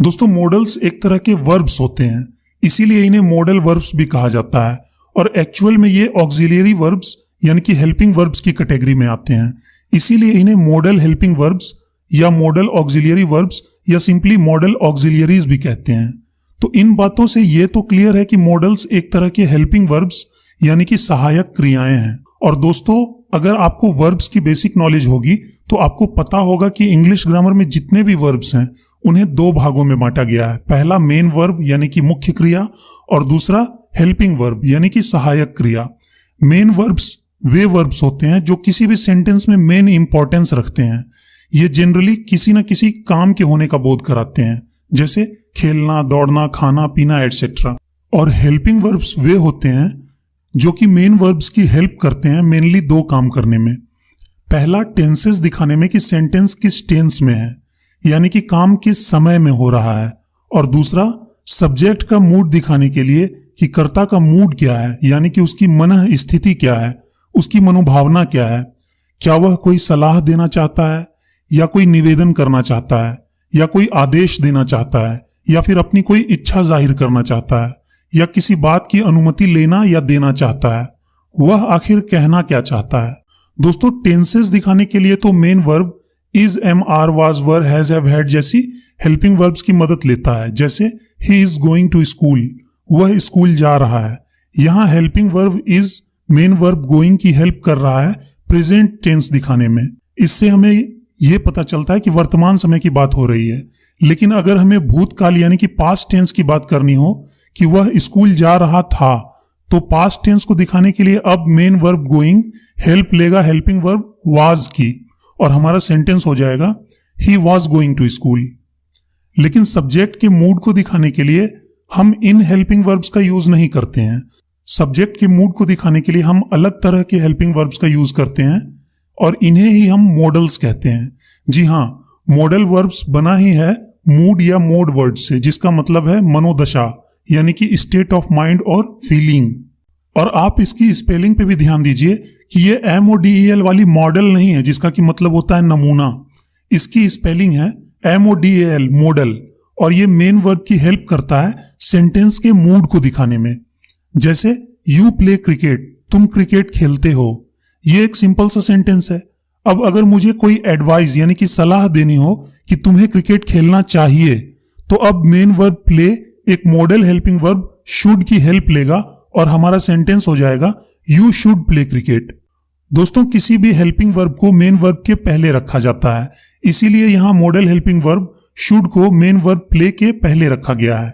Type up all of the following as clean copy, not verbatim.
दोस्तों मॉडल्स एक तरह के वर्ब्स होते हैं, इसीलिए इन्हें मॉडल वर्ब्स भी कहा जाता है। और एक्चुअल में ये ऑक्सिलियरी वर्ब्स यानी कि हेल्पिंग वर्ब्स की कैटेगरी में आते हैं, इसीलिए इन्हें मॉडल हेल्पिंग वर्ब्स या मॉडल ऑक्सिलियरी वर्ब्स या सिंपली मॉडल ऑक्सिलियरीज भी कहते हैं। तो इन बातों से ये तो क्लियर है कि मॉडल्स एक तरह के हेल्पिंग वर्ब्स यानी कि सहायक क्रियाएं हैं। और दोस्तों अगर आपको वर्ब्स की बेसिक नॉलेज होगी तो आपको पता होगा कि इंग्लिश ग्रामर में जितने भी वर्ब्स हैं उन्हें दो भागों में बांटा गया है। पहला मेन वर्ब यानी कि मुख्य क्रिया और दूसरा हेल्पिंग वर्ब यानी कि सहायक क्रिया। मेन वर्ब्स वे वर्ब्स होते हैं जो किसी भी सेंटेंस में मेन इंपॉर्टेंस रखते हैं। ये जनरली किसी न किसी काम के होने का बोध कराते हैं, जैसे खेलना, दौड़ना, खाना पीना एटसेट्रा। और हेल्पिंग वर्ब्स वे होते हैं जो कि मेन वर्ब्स की हेल्प करते हैं मेनली दो काम करने में। पहला टेंसेस दिखाने में कि सेंटेंस किस टेंस में है यानी कि काम किस समय में हो रहा है, और दूसरा सब्जेक्ट का मूड दिखाने के लिए कि कर्ता का मूड क्या है यानी कि उसकी मन स्थिति क्या है, उसकी मनोभावना क्या है। क्या वह कोई सलाह देना चाहता है या कोई निवेदन करना चाहता है या कोई आदेश देना चाहता है या फिर अपनी कोई इच्छा जाहिर करना चाहता है या किसी बात की अनुमति लेना या देना चाहता है, वह आखिर कहना क्या चाहता है। दोस्तों टेंसेस दिखाने के लिए तो main verb is, am, are, was, were, has, have, had जैसी हेल्पिंग वर्ब्स की मदद लेता है, जैसे he is going to school, वह स्कूल जा रहा है। यहां helping verb is main verb going की हेल्प कर रहा है प्रेजेंट टेंस दिखाने में। इससे हमें यह पता चलता है कि वर्तमान समय की बात हो रही है। लेकिन अगर हमें भूतकाल यानी कि पास्ट टेंस की बात करनी हो कि वह स्कूल जा रहा था, तो पास्ट टेंस को दिखाने के लिए अब मेन वर्ब गोइंग हेल्प लेगा हेल्पिंग वर्ब वाज की और हमारा सेंटेंस हो जाएगा he was going to school. लेकिन सब्जेक्ट के मूड को दिखाने के लिए हम इन हेल्पिंग वर्ब्स का यूज नहीं करते हैं। सब्जेक्ट के मूड को दिखाने के लिए हम अलग तरह के हेल्पिंग वर्ब्स का यूज करते हैं और इन्हें ही हम मॉडल्स कहते हैं। जी हाँ, मॉडल वर्ब्स बना ही है मूड या मोड वर्ड से, जिसका मतलब है मनोदशा यानी कि स्टेट ऑफ माइंड और फीलिंग। और आप इसकी स्पेलिंग पे भी ध्यान दीजिए कि ये MODEL वाली मॉडल नहीं है जिसका कि मतलब होता है नमूना। इसकी स्पेलिंग है MODEL मॉडल, और ये मेन वर्ब की हेल्प करता है सेंटेंस के मूड को दिखाने में। जैसे यू प्ले क्रिकेट, तुम क्रिकेट खेलते हो, ये एक सिंपल सा सेंटेंस है। अब अगर मुझे कोई एडवाइस यानी कि सलाह देनी हो कि तुम्हें क्रिकेट खेलना चाहिए, तो अब मेन वर्ब प्ले एक मॉडल हेल्पिंग वर्ब शुड की हेल्प लेगा और हमारा सेंटेंस हो जाएगा यू शुड प्ले क्रिकेट। दोस्तों किसी भी हेल्पिंग वर्ब को मेन वर्ब के पहले रखा जाता है, इसीलिए यहां मॉडल हेल्पिंग वर्ब शुड को मेन वर्ब प्ले के पहले रखा गया है।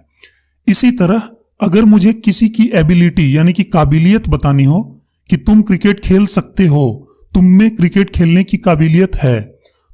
इसी तरह अगर मुझे किसी की एबिलिटी यानी कि काबिलियत बतानी हो कि तुम क्रिकेट खेल सकते हो, तुम में क्रिकेट खेलने की काबिलियत है,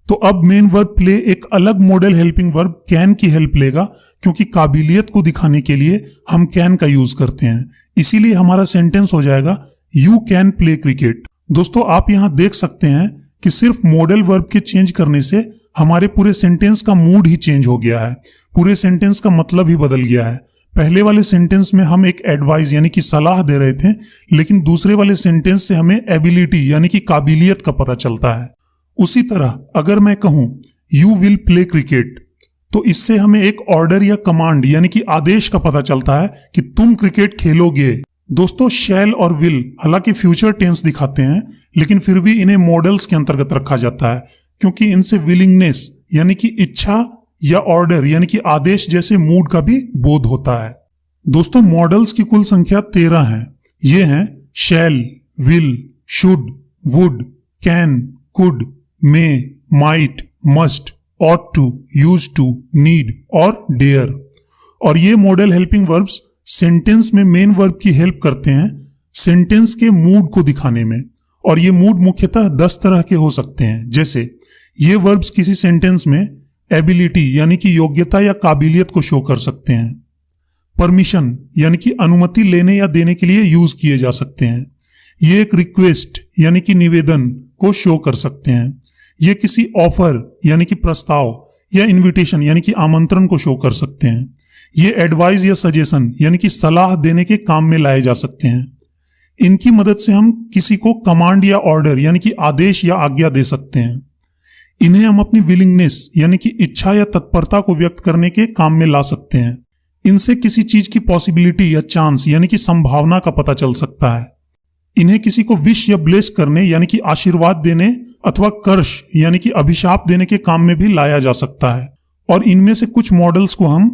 तो अब मेन वर्ब प्ले एक अलग मॉडल हेल्पिंग वर्ब कैन की हेल्प लेगा, क्योंकि काबिलियत को दिखाने के लिए हम कैन का यूज करते हैं। इसीलिए हमारा सेंटेंस हो जाएगा यू कैन प्ले क्रिकेट। दोस्तों आप यहां देख सकते हैं कि सिर्फ मॉडल वर्ब के चेंज करने से हमारे पूरे सेंटेंस का मूड ही चेंज हो गया है, पूरे सेंटेंस का मतलब ही बदल गया है। पहले वाले सेंटेंस में हम एक एडवाइस यानी कि सलाह दे रहे थे, लेकिन दूसरे वाले सेंटेंस से हमें एबिलिटी यानी कि काबिलियत का पता चलता है। उसी तरह अगर मैं कहूं यू विल प्ले क्रिकेट, तो इससे हमें एक ऑर्डर या कमांड यानी कि आदेश का पता चलता है कि तुम क्रिकेट खेलोगे। दोस्तों शैल और विल हालांकि फ्यूचर टेंस दिखाते हैं, लेकिन फिर भी इन्हें मॉडल्स के अंतर्गत रखा जाता है, क्योंकि इनसे विलिंगनेस यानी कि इच्छा या ऑर्डर यानी कि आदेश जैसे मूड का भी बोध होता है। दोस्तों मॉडल्स की कुल संख्या 13 है। ये हैं shall, will, should, would, can, could, may, might, must, ought to, used to, need और dare। और ये मॉडल हेल्पिंग वर्ब्स सेंटेंस में मेन वर्ब की हेल्प करते हैं सेंटेंस के मूड को दिखाने में। और ये मूड मुख्यतः 10 तरह के हो सकते हैं। जैसे ये वर्ब्स किसी सेंटेंस में एबिलिटी यानी कि योग्यता या काबिलियत को शो कर सकते हैं। परमिशन यानी कि अनुमति लेने या देने के लिए यूज किए जा सकते हैं। ये एक रिक्वेस्ट यानी कि निवेदन को शो कर सकते हैं। ये किसी ऑफर यानी कि प्रस्ताव या इनविटेशन यानी कि आमंत्रण को शो कर सकते हैं। ये एडवाइस या सजेशन यानी कि सलाह देने के काम में लाए जा सकते हैं। इनकी मदद से हम किसी को कमांड या ऑर्डर यानी कि आदेश या आज्ञा दे सकते हैं। इन्हें हम अपनी विलिंगनेस यानी कि इच्छा या तत्परता को व्यक्त करने के काम में ला सकते हैं। इनसे किसी चीज की पॉसिबिलिटी या चांस यानी कि संभावना का पता चल सकता है। इन्हें किसी को विश या ब्लेस करने यानी कि आशीर्वाद देने अथवा कर्ष यानी कि अभिशाप देने के काम में भी लाया जा सकता है। और इनमें से कुछ मॉडल्स को हम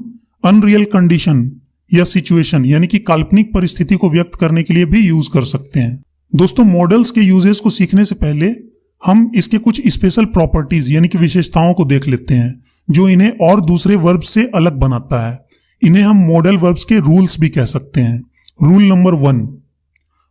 अनरियल कंडीशन या सिचुएशन यानी कि काल्पनिक परिस्थिति को व्यक्त करने के लिए भी यूज कर सकते हैं। दोस्तों, मॉडल्स के यूजेस को सीखने से पहले हम इसके कुछ स्पेशल प्रॉपर्टीज यानी कि विशेषताओं को देख लेते हैं जो इन्हें और दूसरे वर्ब से अलग बनाता है। इन्हें हम मॉडल वर्ब्स के रूल्स भी कह सकते हैं। रूल नंबर 1,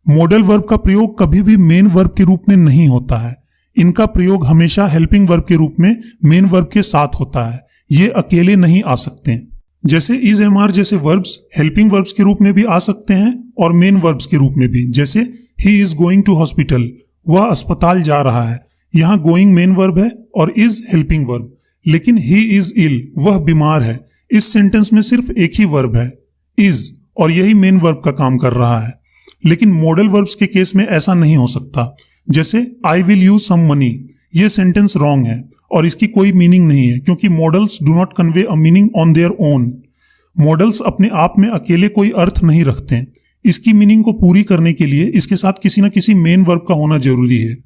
मॉडल वर्ब का प्रयोग कभी भी मेन वर्ब के रूप में नहीं होता है। इनका प्रयोग हमेशा हेल्पिंग वर्ब के रूप में मेन वर्ब के साथ होता है। ये अकेले नहीं आ सकते। जैसे इज एम आर जैसे वर्ब्स हेल्पिंग वर्ब्स के रूप में भी आ सकते हैं और मेन वर्ब्स के रूप में भी। जैसे he is going to hospital, वह अस्पताल जा रहा है। यहाँ गोइंग मेन वर्ब है और इज हेल्पिंग वर्ब। लेकिन ही इज इल, वह बीमार है। इस सेंटेंस में सिर्फ एक ही वर्ब है इज, और यही मेन वर्ब का काम कर रहा है। लेकिन मॉडल वर्ब्स के केस में ऐसा नहीं हो सकता। जैसे I will use some money, ये सेंटेंस रॉन्ग है और इसकी कोई मीनिंग नहीं है, क्योंकि models do not convey a meaning on their own. Models अपने आप में अकेले कोई अर्थ नहीं रखते। इसकी मीनिंग को पूरी करने के लिए इसके साथ किसी न किसी मेन वर्ब का होना जरूरी है।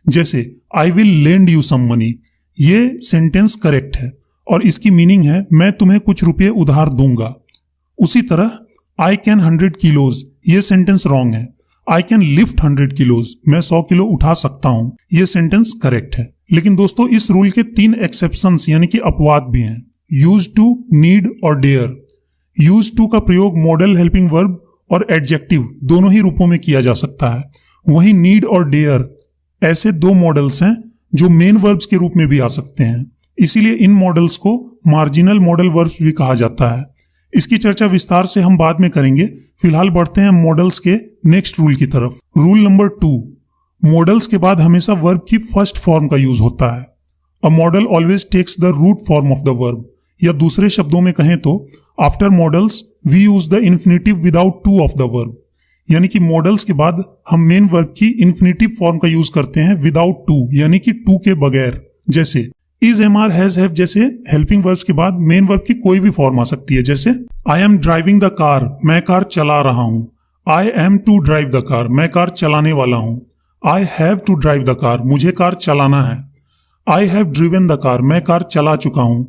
जैसे I will lend you some money, ये सेंटेंस करेक्ट है और इसकी मीनिंग है मैं तुम्हें कुछ रुपये उधार दूंगा। उसी तरह आई कैन 100 किलोज, ये सेंटेंस रॉन्ग है। आई कैन लिफ्ट 100 किलोज, मैं 100 किलो उठा सकता हूं, ये सेंटेंस करेक्ट है। लेकिन दोस्तों, इस रूल के 3 एक्सेप्शंस यानी कि अपवाद भी हैं। यूज टू, नीड और डेयर। यूज टू का प्रयोग मॉडल हेल्पिंग वर्ब और एडजेक्टिव दोनों ही रूपों में किया जा सकता है। वहीं नीड और डेयर ऐसे 2 मॉडल्स हैं जो मेन वर्ब्स के रूप में भी आ सकते हैं। इसीलिए इन मॉडल्स को मार्जिनल मॉडल वर्ब्स भी कहा जाता है। इसकी चर्चा विस्तार से हम बाद में करेंगे। फिलहाल बढ़ते हैं मॉडल्स के नेक्स्ट रूल की तरफ। रूल नंबर 2, मॉडल्स के बाद हमेशा वर्ब की फर्स्ट फॉर्म का यूज होता है। A model always takes the root form of the verb, या दूसरे शब्दों में कहें तो after models we use the infinitive without to of the verb. यानी कि मॉडल्स के बाद हम मेन वर्ब की इन्फिनेटिव फॉर्म का यूज करते हैं विदाउट टू, यानी कि टू के बगैर। जैसे is, am are, has, have जैसे हेल्पिंग वर्ब्स के बाद मेन वर्ब की कोई भी फॉर्म आ सकती है। जैसे I am driving the car, मैं कार चला रहा हूं। I am to drive the car, मैं कार चलाने वाला हूं। I have to drive the car, मुझे कार चलाना है। I have driven the car, मैं कार चला चुका हूं।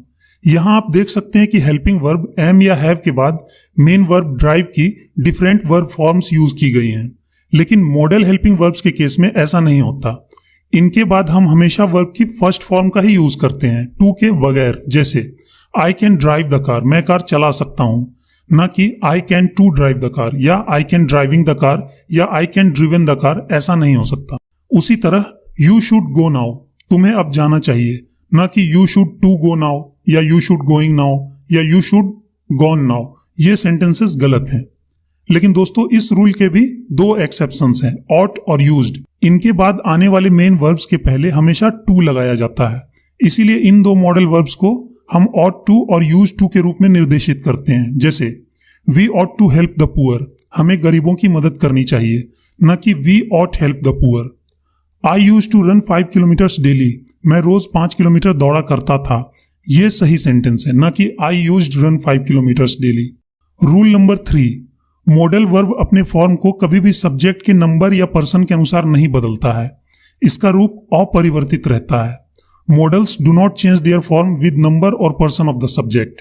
यहां आप देख सकते हैं कि हेल्पिंग वर्ब एम या हैव के बाद मेन वर्ब ड्राइव की डिफरेंट वर्ब फॉर्म्स यूज की गई हैं। लेकिन मॉडल हेल्पिंग वर्ब्स के केस में ऐसा नहीं होता। इनके बाद हम हमेशा वर्ब की फर्स्ट फॉर्म का ही यूज करते हैं, टू के बगैर। जैसे I can drive the car, मैं कार चला सकता हूं, ना कि I can to drive the car या I can driving the car या I can driven the car, ऐसा नहीं हो सकता। उसी तरह यू शुड गो नाउ, तुम्हें अब जाना चाहिए, ना कि you should to go now या यू शुड गोइंग नाउ या यू शुड गॉन नाउ। ये सेंटेंसेस गलत हैं। लेकिन दोस्तों, इस रूल के भी 2 एक्सेप्शंस हैं, ऑट और यूज्ड। इनके बाद आने वाले मेन वर्ब्स के पहले हमेशा टू लगाया जाता है। इसीलिए इन 2 मॉडल वर्ब्स को हम ऑट टू और यूज टू के रूप में निर्देशित करते हैं। जैसे we ought to help the poor, हमें गरीबों की मदद करनी चाहिए, न कि we ought help the poor. I use to run 5 kilometres daily, मैं रोज 5 किलोमीटर दौड़ा करता था। ये सही सेंटेंस है, न कि I used run 5 kilometres daily. Rule number 3, modal verb अपने फॉर्म को कभी भी सब्जेक्ट के नंबर या पर्सन के अनुसार नहीं बदलता है। इसका रूप अपरिवर्तित रहता है। Models do not change their form with number और पर्सन ऑफ द सब्जेक्ट।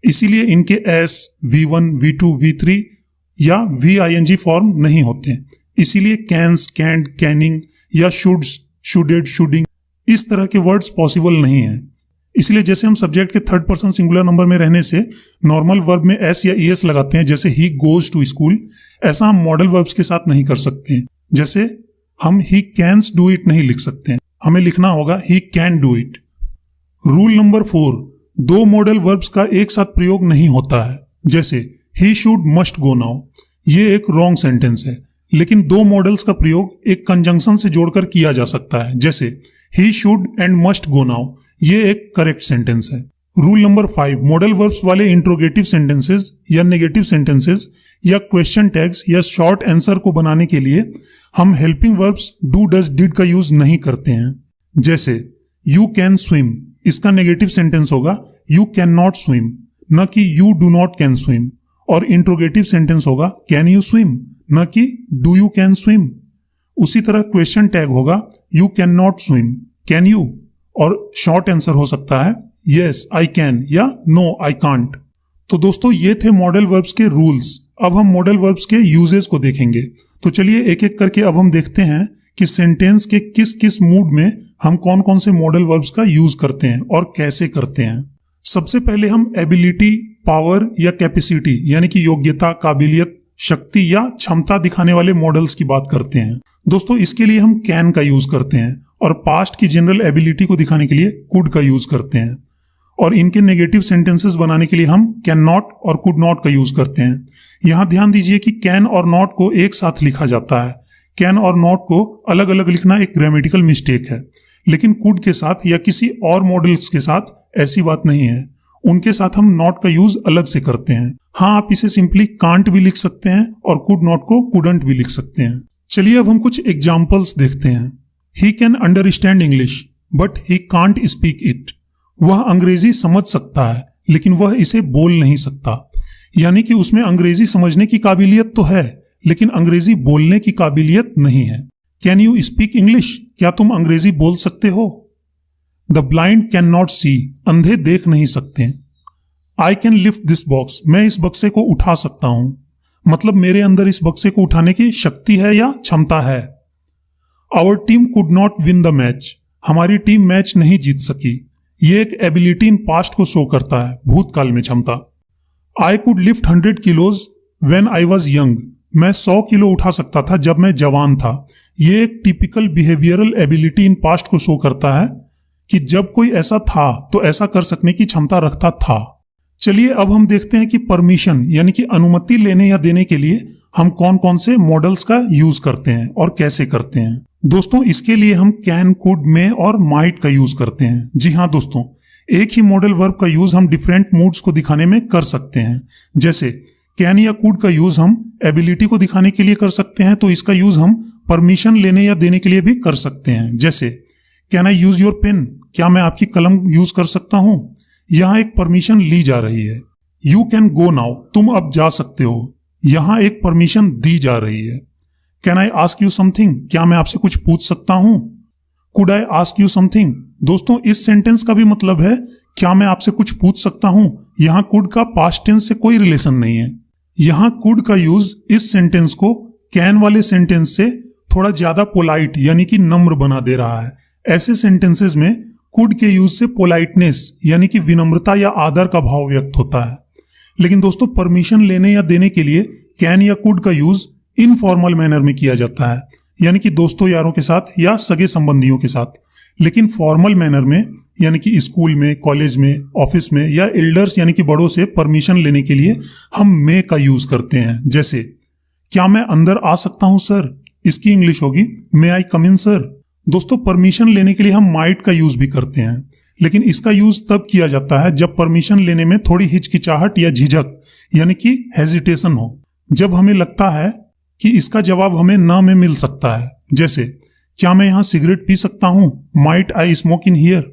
इसीलिए इनके एस, V1, V2, V3 या VING फॉर्म नहीं होते। इसीलिए कैन्स, कैंड, कैनिंग या शुड्स, शुडेड, शुडिंग इस तरह के वर्ड्स पॉसिबल नहीं है। इसलिए जैसे हम सब्जेक्ट के थर्ड पर्सन सिंगुलर नंबर में रहने से नॉर्मल वर्ब में एस या ईएस लगाते हैं, जैसे ही गोज टू स्कूल, ऐसा हम मॉडल वर्ब्स के साथ नहीं कर सकते हैं। जैसे हम ही कैन्स डू इट नहीं लिख सकते हैं, हमें लिखना होगा he can do it. Rule number 4, 2 modal verbs का एक साथ प्रयोग नहीं होता है। जैसे he should must go now, ये एक रॉन्ग सेंटेंस है। लेकिन 2 मॉडल्स का प्रयोग एक कंजंक्शन से जोड़कर किया जा सकता है। जैसे he should and must go now, ये एक करेक्ट सेंटेंस है। रूल नंबर 5, मॉडल वर्ब्स वाले इंट्रोगेटिव सेंटेंसेस या नेगेटिव सेंटेंसेस या क्वेश्चन टैग्स या शॉर्ट आंसर को बनाने के लिए हम helping verbs do, does, did का यूज नहीं करते हैं। जैसे यू कैन स्विम, इसका नेगेटिव सेंटेंस होगा यू कैन नॉट स्विम, न कि you do not can swim. और इंट्रोगेटिव सेंटेंस होगा कैन यू स्विम, न कि डू यू कैन स्विम। उसी तरह क्वेश्चन टैग होगा you can not swim, can you, और शॉर्ट आंसर हो सकता है यस आई कैन या नो आई कांट। तो दोस्तों ये थे मॉडल वर्ब्स के रूल्स। अब हम मॉडल वर्ब्स के यूजेस को देखेंगे। तो चलिए एक एक करके अब हम देखते हैं कि सेंटेंस के किस किस मूड में हम कौन कौन से मॉडल वर्ब्स का यूज करते हैं और कैसे करते हैं। सबसे पहले हम एबिलिटी, पावर या कैपेसिटी यानी कि योग्यता, काबिलियत, शक्ति या क्षमता दिखाने वाले मॉडल्स की बात करते हैं। दोस्तों इसके लिए हम कैन का यूज करते हैं और पास्ट की जनरल एबिलिटी को दिखाने के लिए कुड का यूज करते हैं। और इनके नेगेटिव सेंटेंसेस बनाने के लिए हम कैन नॉट और कुड नॉट का यूज करते हैं। यहां ध्यान दीजिए कि कैन और नॉट को एक साथ लिखा जाता है। कैन और नॉट को अलग अलग लिखना एक ग्रामेटिकल मिस्टेक है, लेकिन कुड के साथ या किसी और मॉडल्स के साथ ऐसी बात नहीं है। उनके साथ हम नॉट का यूज अलग से करते हैं। हाँ, आप इसे सिंपली कांट भी लिख सकते हैं और कुड नॉट को कुडंट भी लिख सकते हैं। चलिए अब हम कुछ एग्जाम्पल्स देखते हैं। He can understand English but he can't speak it. वह अंग्रेजी समझ सकता है लेकिन वह इसे बोल नहीं सकता। यानी कि उसमें अंग्रेजी समझने की काबिलियत तो है लेकिन अंग्रेजी बोलने की काबिलियत नहीं है। कैन यू स्पीक इंग्लिश, क्या तुम अंग्रेजी बोल सकते हो? द ब्लाइंड कैन नॉट सी, अंधे देख नहीं सकते। I can lift this box, मैं इस बक्से को उठा सकता हूं। मतलब मेरे अंदर इस बक्से को उठाने की शक्ति है या क्षमता है। Our team could not win the match, हमारी टीम मैच नहीं जीत सकी। ये एक एबिलिटी इन पास्ट को शो करता है, भूतकाल में क्षमता। I could lift 100 kilos when I was young, मैं 100 किलो उठा सकता था जब मैं जवान था। ये एक typical behavioural ability in past को शो करता है कि जब कोई ऐसा था तो ऐसा कर सकने की क्षमता रखता था। चलिए अब हम देखते हैं कि परमिशन यानी कि अनुमति लेने या देने के लिए हम कौन कौन से मॉडल्स का यूज करते हैं और कैसे करते हैं। दोस्तों इसके लिए हम कैन, कुड, मे और माइट का यूज करते हैं। जी हाँ दोस्तों, एक ही मॉडल वर्ब का यूज हम डिफरेंट मूड्स को दिखाने में कर सकते हैं। जैसे कैन या कुड का यूज हम एबिलिटी को दिखाने के लिए कर सकते हैं, तो इसका यूज हम परमिशन लेने या देने के लिए भी कर सकते हैं। जैसे can I use your pen, क्या मैं आपकी कलम यूज कर सकता हूं? यहां एक परमिशन ली जा रही है। यू कैन गो नाउ, तुम अब जा सकते हो, यहां एक परमिशन दी जा रही है। Can I ask you something, क्या मैं आपसे कुछ पूछ सकता हूं? Could I ask you something, दोस्तों इस सेंटेंस का भी मतलब है क्या मैं आपसे कुछ पूछ सकता हूं। यहां कुड का पास्ट टेंस से कोई रिलेशन नहीं है। यहां कुड का यूज इस सेंटेंस को कैन वाले सेंटेंस से थोड़ा ज्यादा पोलाइट यानी कि नम्र बना दे रहा है। ऐसे सेंटेंसेस में कुड के यूज से पोलाइटनेस यानी कि विनम्रता या आदर का भाव व्यक्त होता है। लेकिन दोस्तों परमिशन लेने या देने के लिए कैन या कुड का यूज इनफॉर्मल मैनर में किया जाता है, यानी कि दोस्तों यारों के साथ या सगे संबंधियों के साथ। लेकिन फॉर्मल मैनर में यानी कि स्कूल में, कॉलेज में, ऑफिस में या एल्डर्स यानी कि बड़ों से परमिशन लेने के लिए हम मे का यूज करते हैं। जैसे क्या मैं अंदर आ सकता हूं सर, इसकी इंग्लिश होगी मे आई कम इन सर। दोस्तों परमिशन लेने के लिए हम माइट का यूज भी करते हैं, लेकिन इसका यूज तब किया जाता है जब परमिशन लेने में थोड़ी हिचकिचाहट या झिझक यानी कि हेजिटेशन हो, जब हमें लगता है कि इसका जवाब हमें ना में मिल सकता है। जैसे क्या मैं यहां सिगरेट पी सकता हूं, might I smoke in here.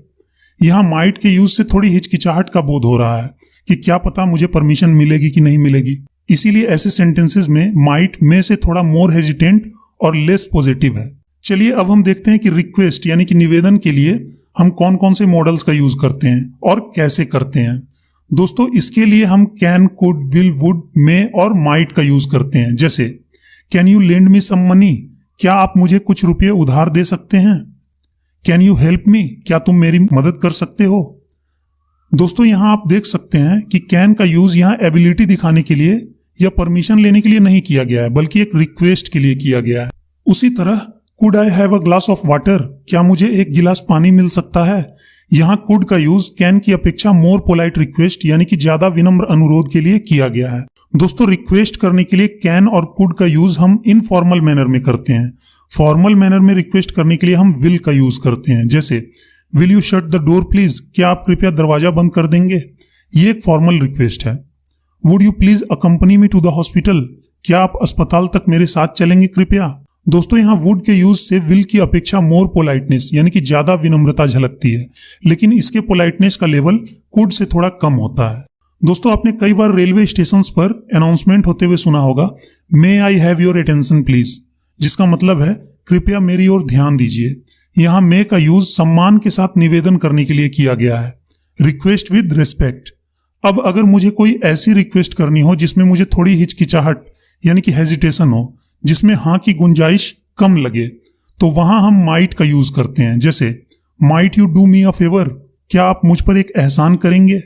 यहां माइट के यूज से थोड़ी हिचकिचाहट का बोध हो रहा है कि क्या पता मुझे परमिशन मिलेगी कि नहीं मिलेगी। इसीलिए ऐसे सेंटेंसेस में माइट में से थोड़ा मोर हेजिटेंट और लेस पॉजिटिव है। चलिए अब हम देखते हैं कि रिक्वेस्ट यानी कि निवेदन के लिए हम कौन कौन से मॉडल्स का यूज करते हैं और कैसे करते हैं। दोस्तों इसके लिए हम can, could, will, would, may और माइट का यूज करते हैं। जैसे can you lend me some money, क्या आप मुझे कुछ रुपये उधार दे सकते हैं? कैन यू हेल्प मी, क्या तुम मेरी मदद कर सकते हो? दोस्तों यहां आप देख सकते हैं कि कैन का यूज यहां एबिलिटी दिखाने के लिए या परमिशन लेने के लिए नहीं किया गया है, बल्कि एक रिक्वेस्ट के लिए किया गया है। उसी तरह could I have a glass of water, क्या मुझे एक गिलास पानी मिल सकता है? यहां कुड का यूज कैन की अपेक्षा मोर पोलाइट रिक्वेस्ट यानी कि ज्यादा विनम्र अनुरोध के लिए किया गया है। दोस्तों रिक्वेस्ट करने के लिए कैन और कुड का यूज हम इनफॉर्मल मैनर में करते हैं। फॉर्मल मैनर में रिक्वेस्ट करने के लिए हम विल का यूज करते हैं। जैसे will you shut the door please, क्या आप कृपया दरवाजा बंद कर देंगे? ये एक फॉर्मल रिक्वेस्ट है। Would you please accompany me to the hospital, क्या आप अस्पताल तक मेरे साथ चलेंगे कृपया? दोस्तों यहाँ वुड के यूज से विल की अपेक्षा मोर पोलाइटनेस यानी कि ज्यादा विनम्रता झलकती है, लेकिन इसके पोलाइटनेस का लेवल कुड से थोड़ा कम होता है। दोस्तों आपने कई बार रेलवे स्टेशन पर अनाउंसमेंट होते हुए सुना होगा, may I have your attention please, जिसका मतलब है कृपया मेरी ओर ध्यान दीजिए। यहाँ मे का यूज सम्मान के साथ निवेदन करने के लिए किया गया है, रिक्वेस्ट विद रिस्पेक्ट। अब अगर मुझे कोई ऐसी रिक्वेस्ट करनी हो जिसमें मुझे थोड़ी हिचकिचाहट यानी कि हेजिटेशन हो, जिसमें हाँ की गुंजाइश कम लगे, तो वहां हम माइट का यूज करते हैं। जैसे might you do me a favour, क्या आप मुझ पर एक एहसान करेंगे।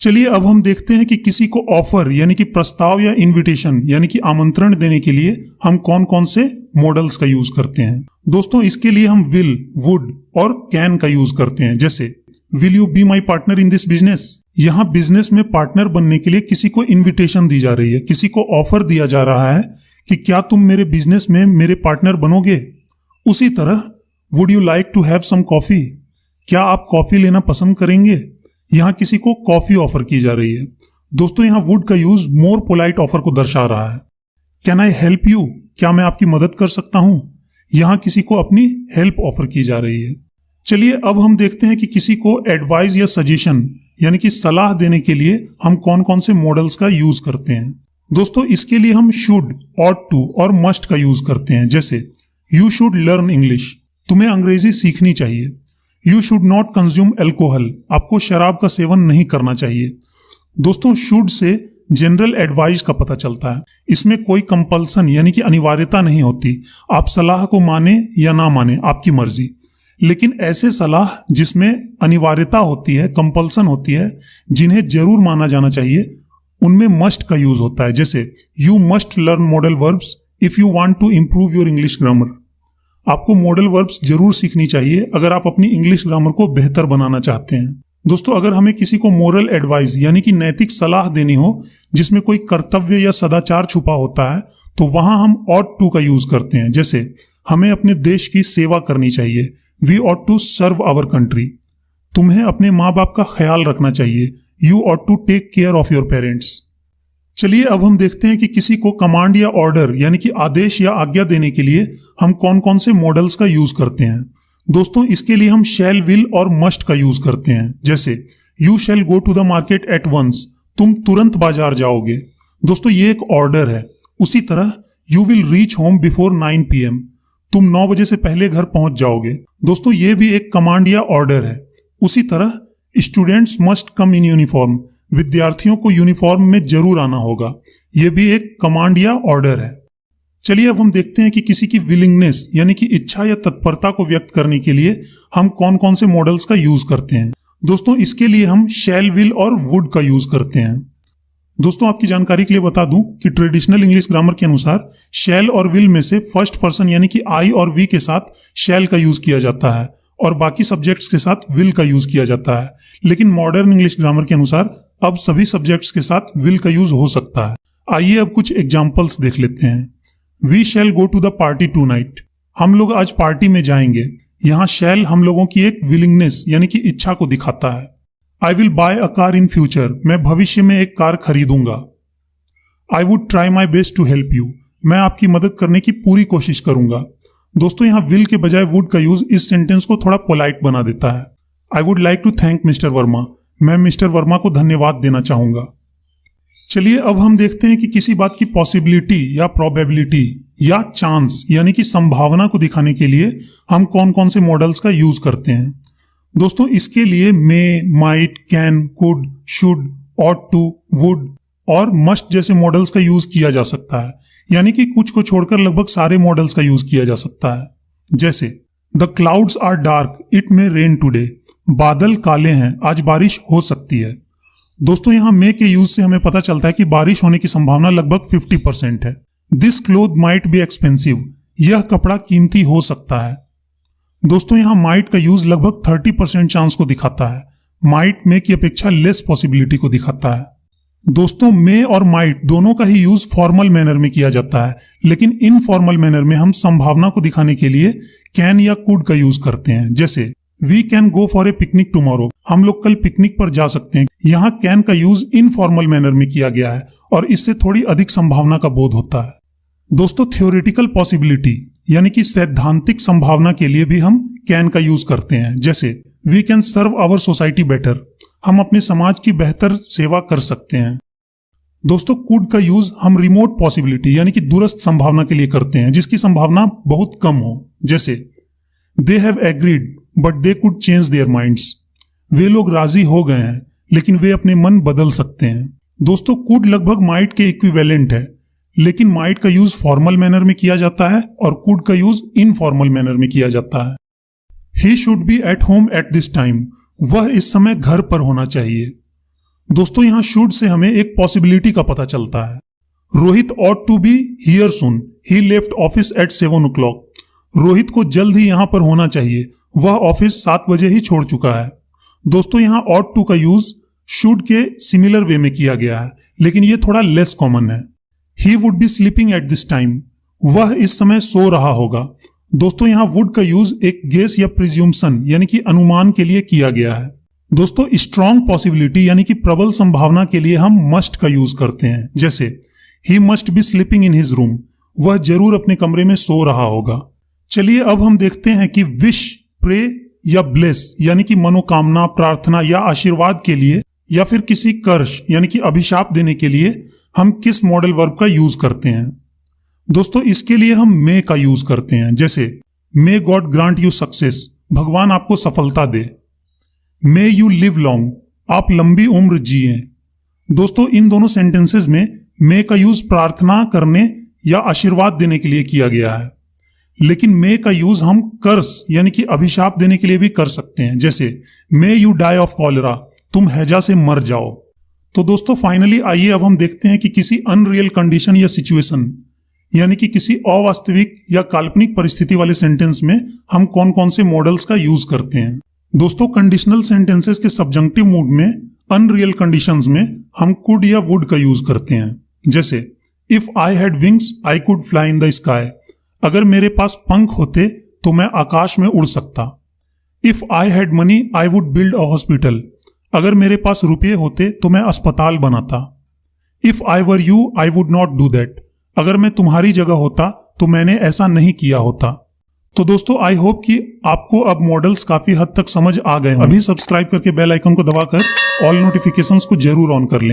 चलिए अब हम देखते हैं कि किसी को ऑफर यानी कि प्रस्ताव या इनविटेशन यानी कि आमंत्रण देने के लिए हम कौन कौन से मॉडल्स का यूज करते हैं। दोस्तों इसके लिए हम विल, वुड और कैन का यूज करते हैं। जैसे will you be my partner in this business, यहाँ बिजनेस में पार्टनर बनने के लिए किसी को इन्विटेशन दी जा रही है, किसी को ऑफर दिया जा रहा है कि क्या तुम मेरे बिजनेस में मेरे पार्टनर बनोगे। उसी तरह would you like to have some coffee, क्या आप कॉफी लेना पसंद करेंगे, यहाँ किसी को कॉफी ऑफर की जा रही है। दोस्तों यहाँ वुड का यूज मोर पोलाइट ऑफर को दर्शा रहा है। कैन आई हेल्प यू, क्या मैं आपकी मदद कर सकता हूं, यहाँ किसी को अपनी हेल्प ऑफर की जा रही है। चलिए अब हम देखते हैं कि किसी को एडवाइस या सजेशन यानी कि सलाह देने के लिए हम कौन कौन से मॉडल्स का यूज करते हैं। दोस्तों इसके लिए हम शुड, ऑट टू और मस्ट का यूज करते हैं। जैसे यू शुड लर्न इंग्लिश, तुम्हें अंग्रेजी सीखनी चाहिए। You should not consume alcohol, आपको शराब का सेवन नहीं करना चाहिए। दोस्तों शुड से जनरल एडवाइस का पता चलता है, इसमें कोई कंपल्सन यानी कि अनिवार्यता नहीं होती, आप सलाह को माने या ना माने आपकी मर्जी। लेकिन ऐसे सलाह जिसमें अनिवार्यता होती है, कंपल्सन होती है, जिन्हें जरूर माना जाना चाहिए, उनमें मस्ट का यूज होता है। जैसे you must learn model verbs if you want to improve your English grammar, आपको मॉडल वर्ब्स जरूर सीखनी चाहिए अगर आप अपनी इंग्लिश ग्रामर को बेहतर बनाना चाहते हैं। दोस्तों अगर हमें किसी को मोरल एडवाइस यानी कि नैतिक सलाह देनी हो जिसमें कोई कर्तव्य या सदाचार छुपा होता है, तो वहां हम ऑट टू का यूज करते हैं। जैसे हमें अपने देश की सेवा करनी चाहिए, we ought to serve our country. तुम्हें अपने माँ बाप का ख्याल रखना चाहिए, you ought to take care of your parents. चलिए अब हम देखते हैं कि किसी को कमांड या ऑर्डर यानी कि आदेश या आज्ञा देने के लिए हम कौन कौन से मॉडल्स का यूज करते हैं। दोस्तों इसके लिए हम शैल, विल और मस्ट का यूज करते हैं। जैसे you shall go to the market at once, तुम तुरंत बाजार जाओगे। दोस्तों ये एक ऑर्डर है। उसी तरह you will reach home before 9 PM, तुम 9 बजे से पहले घर पहुंच जाओगे। दोस्तों ये भी एक कमांड या ऑर्डर है। उसी तरह students must come in uniform, विद्यार्थियों को यूनिफॉर्म में जरूर आना होगा, यह भी एक कमांड या ऑर्डर है। चलिए अब हम देखते हैं कि किसी की विलिंगनेस यानी कि इच्छा या तत्परता को व्यक्त करने के लिए हम कौन कौन से मॉडल्स का यूज करते हैं। दोस्तों इसके लिए हम शैल, विल और वुड का यूज करते हैं। दोस्तों आपकी जानकारी के लिए बता दूं कि ट्रेडिशनल इंग्लिश ग्रामर के अनुसार शैल और विल में से फर्स्ट पर्सन यानी कि आई और वी के साथ शैल का यूज किया जाता है और बाकी सब्जेक्ट्स के साथ विल का यूज किया जाता है। लेकिन मॉडर्न इंग्लिश ग्रामर के अनुसार अब सभी सब्जेक्ट्स के साथ विल का यूज हो सकता है। आइए अब कुछ एग्जाम्पल्स देख लेते हैं। We shall go to the party tonight, हम लोग आज पार्टी में जाएंगे। यहाँ शैल हम लोगों की एक विलिंगनेस यानी कि इच्छा को दिखाता है। I will buy a car in future, मैं भविष्य में एक कार खरीदूंगा। I would try my best to help you, मैं आपकी मदद करने की पूरी कोशिश करूंगा। दोस्तों यहाँ विल के बजाय वुड का यूज इस सेंटेंस को थोड़ा पोलाइट बना देता है। I would like to thank mister Verma, मैं मिस्टर वर्मा को धन्यवाद देना चाहूंगा। चलिए अब हम देखते हैं कि किसी बात की पॉसिबिलिटी या प्रोबेबिलिटी या चांस यानी कि संभावना को दिखाने के लिए हम कौन कौन से मॉडल्स का यूज करते हैं। दोस्तों इसके लिए may, might, can, could, should, ought to, would और मस्ट जैसे मॉडल्स का यूज किया जा सकता है, यानी कि कुछ को छोड़कर लगभग सारे मॉडल्स का यूज किया जा सकता है। जैसे the clouds are dark, it may rain today, बादल काले हैं, आज बारिश हो सकती है। दोस्तों यहाँ मे के यूज से हमें पता चलता है कि बारिश होने की संभावना लगभग 50% है। This cloth might be expensive, यह कपड़ा कीमती हो सकता है। दोस्तों यहाँ माइट का यूज लगभग 30% चांस को दिखाता है, माइट मे की अपेक्षा लेस पॉसिबिलिटी को दिखाता है। दोस्तों मे और माइट दोनों का ही यूज फॉर्मल मैनर में किया जाता है, लेकिन इनफॉर्मल मैनर में हम संभावना को दिखाने के लिए कैन या कुड का यूज करते हैं। जैसे we can go for a picnic tomorrow, हम लोग कल पिकनिक पर जा सकते हैं। यहाँ कैन का यूज इनफॉर्मल मैनर में किया गया है और इससे थोड़ी अधिक संभावना का बोध होता है। दोस्तों थ्योरेटिकल पॉसिबिलिटी यानी कि सैद्धांतिक संभावना के लिए भी हम कैन का यूज करते हैं। जैसे we can serve our society better, हम अपने समाज की बेहतर सेवा कर सकते हैं। दोस्तों कुड का यूज हम रिमोट पॉसिबिलिटी यानी कि दूरस्थ संभावना के लिए करते हैं जिसकी संभावना बहुत कम हो। जैसे they have agreed but they could change their minds, वे लोग राजी हो गए हैं लेकिन वे अपने मन बदल सकते हैं। दोस्तों कुड लगभग माइट के इक्विवेलेंट है, लेकिन माइट का यूज फॉर्मल मैनर में किया जाता है और कुड का यूज इनफॉर्मल मैनर में किया जाता है। He should be at home at this time, वह इस समय घर पर होना चाहिए। दोस्तों यहां शुड से हमें एक पॉसिबिलिटी का पता चलता है। Rohit ought to be here soon, he left office at 7 o'clock, Rohit को जल्द ही यहां पर होना चाहिए, वह ऑफिस 7 बजे ही छोड़ चुका है। दोस्तों यहां ऑट टू का यूज शुड के सिमिलर वे में किया गया है, लेकिन यह थोड़ा लेस कॉमन है। He would be sleeping at this time, वह इस समय सो रहा होगा। दोस्तों यहां वुड का यूज एक गेस या प्रिज्यूम्सन यानी कि अनुमान के लिए किया गया है। दोस्तों स्ट्रॉन्ग पॉसिबिलिटी यानी कि प्रबल संभावना के लिए हम मस्ट का यूज करते हैं। जैसे he must be sleeping in his room, वह जरूर अपने कमरे में सो रहा होगा। चलिए अब हम देखते हैं कि विश, प्रे या ब्लेस यानी कि मनोकामना, प्रार्थना या आशीर्वाद के लिए या फिर किसी कर्ष यानी कि अभिशाप देने के लिए हम किस मॉडल वर्ब का यूज करते हैं। दोस्तों इसके लिए हम मे का यूज करते हैं। जैसे may God grant you success, भगवान आपको सफलता दे। मे यू लिव लॉन्ग, आप लंबी उम्र जिए। दोस्तों इन दोनों सेंटेंसेस में मे का यूज प्रार्थना करने या आशीर्वाद देने के लिए किया गया है, लेकिन मे का यूज हम कर्स यानी कि अभिशाप देने के लिए भी कर सकते हैं। जैसे may you die of cholera, तुम हैजा से मर जाओ। तो दोस्तों फाइनली आइए अब हम देखते हैं कि किसी अनरियल कंडीशन या सिचुएशन यानी कि किसी अवास्तविक या काल्पनिक परिस्थिति वाले सेंटेंस में हम कौन कौन से मॉडल्स का यूज करते हैं। दोस्तों कंडीशनल सेंटेंसेस के सब्जंक्टिव मूड में अनरियल कंडीशंस में हम कुड या वुड का यूज करते हैं। जैसे if I had wings I could fly in the sky, अगर मेरे पास पंख होते तो मैं आकाश में उड़ सकता। If I had money I would build a hospital, अगर मेरे पास रुपये होते तो मैं अस्पताल बनाता। If I were you I would not do that, अगर मैं तुम्हारी जगह होता तो मैंने ऐसा नहीं किया होता। तो दोस्तों आई होप कि आपको अब मॉडल्स काफी हद तक समझ आ गए हैं। अभी सब्सक्राइब करके बेल आइकन को दबाकर ऑल नोटिफिकेशंस को जरूर ऑन कर लें।